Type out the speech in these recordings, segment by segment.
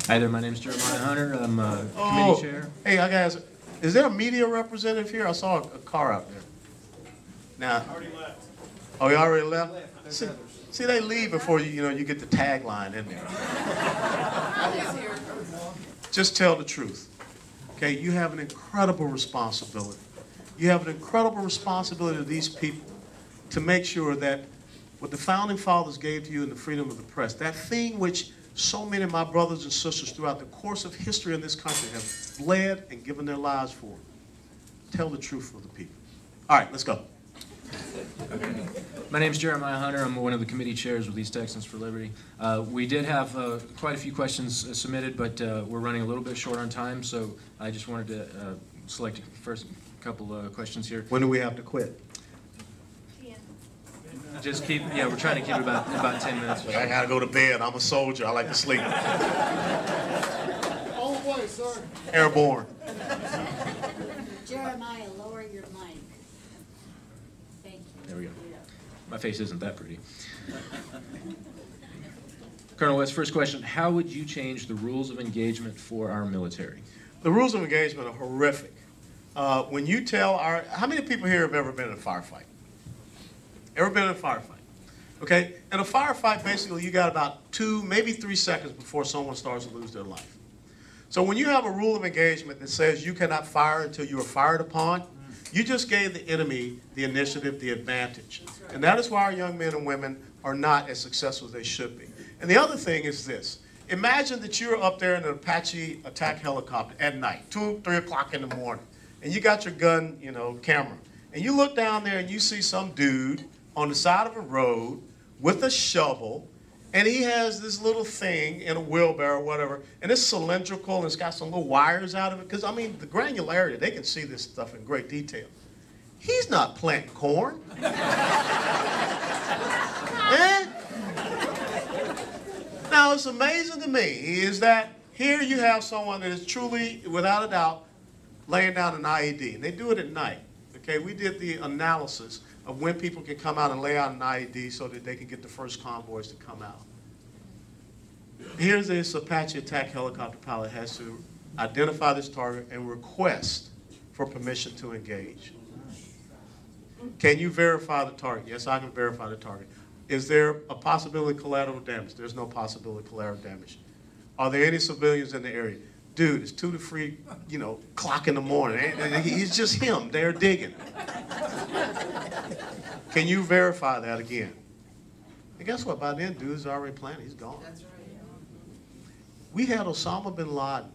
Hi there, my name is Jeremiah Hunter. I'm committee chair. Hey, guys, is there a media representative here? I saw a car out there. Now, Already left. oh, you already left? See, they leave before you get the tagline in there. Just tell the truth. Okay, you have an incredible responsibility. You have an incredible responsibility to these people to make sure that what the Founding Fathers gave to you in the freedom of the press, that thing which so many of my brothers and sisters throughout the course of history in this country have bled and given their lives for, tell the truth for the people. All right, let's go. My name is Jeremiah Hunter. I'm one of the committee chairs with East Texans for Liberty. We did have quite a few questions submitted, but we're running a little bit short on time, so I just wanted to select first couple questions here. When do we have to quit? Just keep, we're trying to keep it about 10 minutes. I gotta go to bed. I'm a soldier. I like to sleep. All the way, sir. Airborne. Jeremiah, lower your mic. Thank you. There we go. My face isn't that pretty. Colonel West, first question, how would you change the rules of engagement for our military? The rules of engagement are horrific. When you tell how many people here have ever been in a firefight? Ever been in a firefight? Okay, in a firefight, basically, you got about 2, maybe 3 seconds before someone starts to lose their life. So when you have a rule of engagement that says you cannot fire until you are fired upon, you just gave the enemy the initiative, the advantage. And that is why our young men and women are not as successful as they should be. And the other thing is this. Imagine that you're up there in an Apache attack helicopter at night, 2, 3 o'clock in the morning, and you got your gun, camera. And you look down there and you see some dude on the side of a road with a shovel, and he has this little thing in a wheelbarrow or whatever, and it's cylindrical and it's got some little wires out of it, because, I mean, the granularity, they can see this stuff in great detail. He's not planting corn. Eh? Now, it's amazing to me is that here you have someone that is truly, without a doubt, laying down an IED, and they do it at night. Okay, we did the analysis of when people can come out and lay out an IED so that they can get the first convoys to come out. Here's this Apache attack helicopter pilot has to identify this target and request for permission to engage. Can you verify the target? Yes, I can verify the target. Is there a possibility of collateral damage? There's no possibility of collateral damage. Are there any civilians in the area? Dude, it's 2 to 3, o'clock in the morning. It's just him there digging. Can you verify that again? And guess what? By then, dude's already planning. He's gone. That's right. We had Osama bin Laden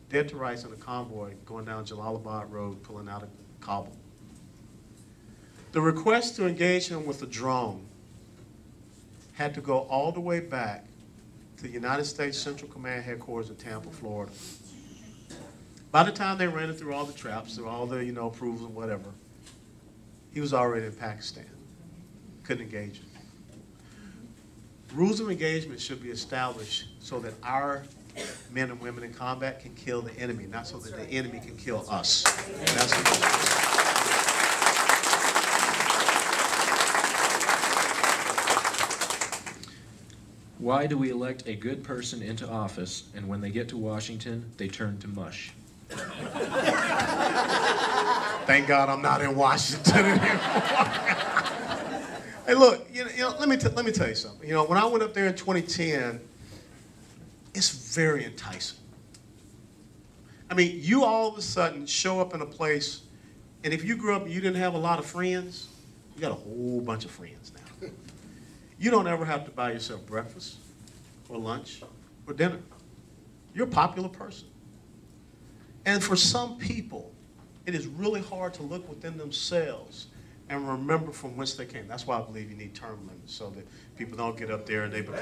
dead to rights in a convoy going down Jalalabad Road, pulling out of Kabul. The request to engage him with a drone had to go all the way back to the United States Central Command headquarters in Tampa, Florida. By the time they ran it through all the traps, through all the, approvals and whatever, he was already in Pakistan. Couldn't engage him. Rules of engagement should be established so that our men and women in combat can kill the enemy, not so that the enemy can kill us. That's Why do we elect a good person into office, and when they get to Washington, they turn to mush? Thank God I'm not in Washington anymore. Hey, look, let me tell you something. When I went up there in 2010, it's very enticing. I mean, you all of a sudden show up in a place, and if you grew up and you didn't have a lot of friends, you got a whole bunch of friends now. You don't ever have to buy yourself breakfast or lunch or dinner. You're a popular person. And for some people, it is really hard to look within themselves and remember from whence they came. That's why I believe you need term limits, so that people don't get up there and they become,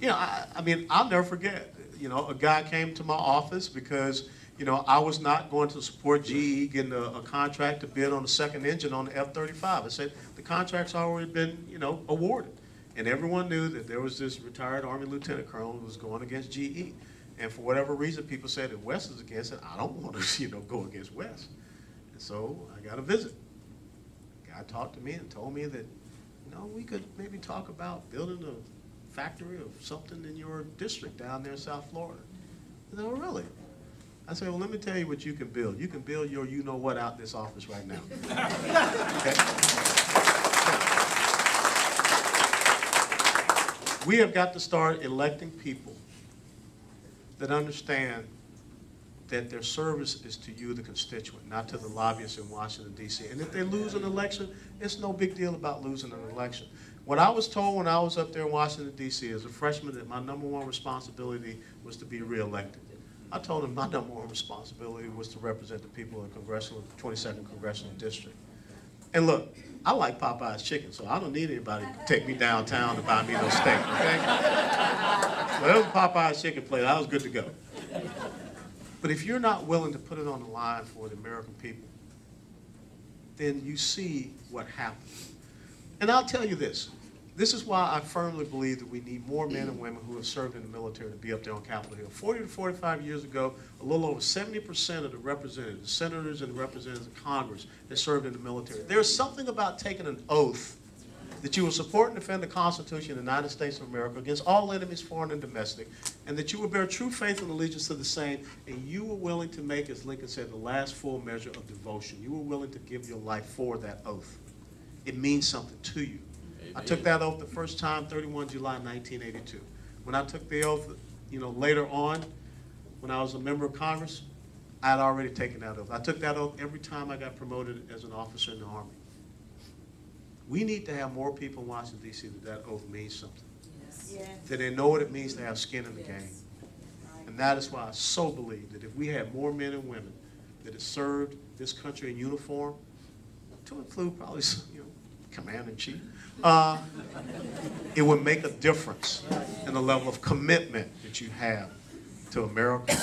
I mean, I'll never forget, a guy came to my office because, I was not going to support GE getting a contract to bid on the second engine on the F-35. I said, the contract's already been, awarded. And everyone knew that there was this retired Army Lieutenant Colonel who was going against GE. And for whatever reason, people said that West is against it. I don't want to, go against West. And so I got a visit. The guy talked to me and told me that you know, we could maybe talk about building a factory or something in your district down there in South Florida. You know, really? I said, well, let me tell you what you can build. You can build your you-know-what out in this office right now. Okay? We have got to start electing people that understand that their service is to you, the constituent, not to the lobbyists in Washington, D.C. And if they lose an election, it's no big deal about losing an election. What I was told when I was up there in Washington, D.C. as a freshman, that my #1 responsibility was to be reelected. I told them my #1 responsibility was to represent the people in the 22nd Congressional District. And look, I like Popeye's chicken, so I don't need anybody to take me downtown to buy me no steak, okay? So there was Popeye's chicken plate. I was good to go. But if you're not willing to put it on the line for the American people, then you see what happens. And I'll tell you this. This is why I firmly believe that we need more men and women who have served in the military to be up there on Capitol Hill. 40 to 45 years ago, a little over 70% of the representatives, the senators and the representatives of Congress, that served in the military. There's something about taking an oath that you will support and defend the Constitution of the United States of America against all enemies, foreign and domestic, and that you will bear true faith and allegiance to the same, and you were willing to make, as Lincoln said, the last full measure of devotion. You were willing to give your life for that oath. It means something to you. I took that oath the first time, 31 July 1982. When I took the oath, you know, later on, when I was a member of Congress, I had already taken that oath. I took that oath every time I got promoted as an officer in the Army. We need to have more people in Washington, D.C. that oath means something. Yes. Yes. That they know what it means to have skin in the Yes. game. Right. And that is why I so believe that if we had more men and women that have served this country in uniform, to include probably some, you know, Commander-in-Chief, it would make a difference in the level of commitment that you have to America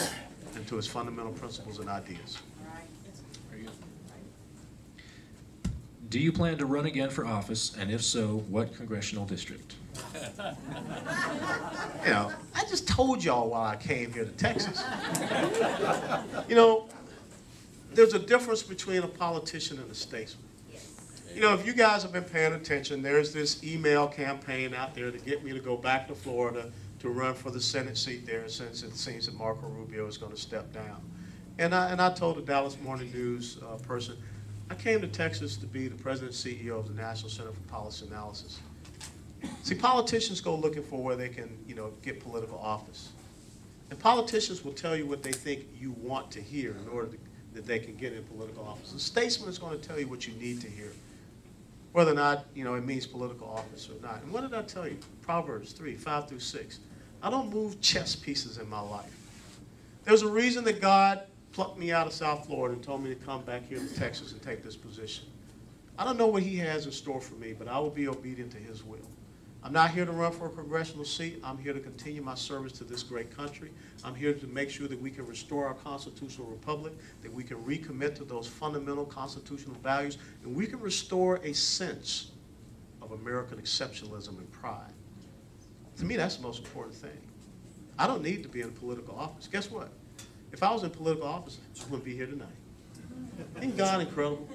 and to its fundamental principles and ideas. Right. Very good. Do you plan to run again for office, and if so, what congressional district? You know, I just told y'all why I came here to Texas. You know, there's a difference between a politician and a statesman. You know, if you guys have been paying attention, there's this email campaign out there to get me to go back to Florida to run for the Senate seat there, since it seems that Marco Rubio is going to step down. And I told the Dallas Morning News person, I came to Texas to be the president and CEO of the National Center for Policy Analysis. See, politicians go looking for where they can, you know, get political office. And politicians will tell you what they think you want to hear in order that they can get in political office. A statesman is going to tell you what you need to hear, whether or not, you know, it means political office or not. And what did I tell you? Proverbs 3, 5 through 6. I don't move chess pieces in my life. There's a reason that God plucked me out of South Florida and told me to come back here to Texas and take this position. I don't know what he has in store for me, but I will be obedient to his will. I'm not here to run for a congressional seat. I'm here to continue my service to this great country. I'm here to make sure that we can restore our constitutional republic, that we can recommit to those fundamental constitutional values, and we can restore a sense of American exceptionalism and pride. To me, that's the most important thing. I don't need to be in a political office. Guess what? If I was in political office, I wouldn't be here tonight. Isn't God incredible?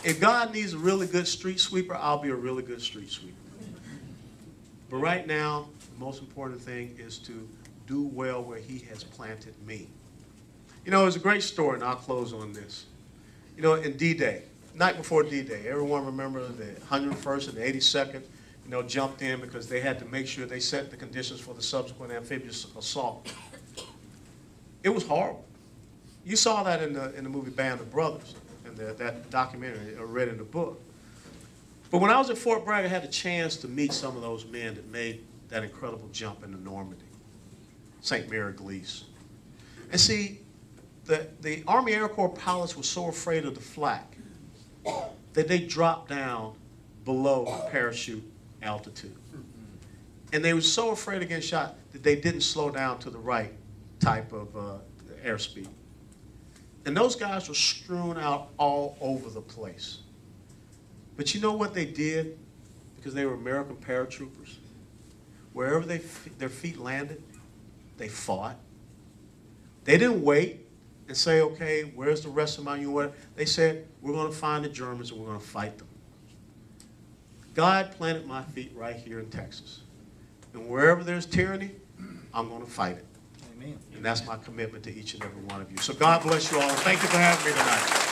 If God needs a really good street sweeper, I'll be a really good street sweeper. But right now, the most important thing is to do well where he has planted me. You know, it's a great story, and I'll close on this. You know, in D-Day, night before D-Day, everyone remember the 101st and the 82nd, you know, jumped in because they had to make sure they set the conditions for the subsequent amphibious assault. It was horrible. You saw that in the movie Band of Brothers. That documentary I read in the book. But when I was at Fort Bragg, I had a chance to meet some of those men that made that incredible jump into Normandy, St. Mary Glease. And see, the Army Air Corps pilots were so afraid of the flak that they dropped down below parachute altitude. And they were so afraid of getting shot that they didn't slow down to the right type of airspeed. And those guys were strewn out all over the place. But you know what they did? Because they were American paratroopers. Wherever their feet landed, they fought. They didn't wait and say, okay, where's the rest of my unit? They said, we're going to find the Germans and we're going to fight them. God planted my feet right here in Texas. And wherever there's tyranny, I'm going to fight it. Amen. And that's my commitment to each and every one of you. So God bless you all. And thank you for having me tonight.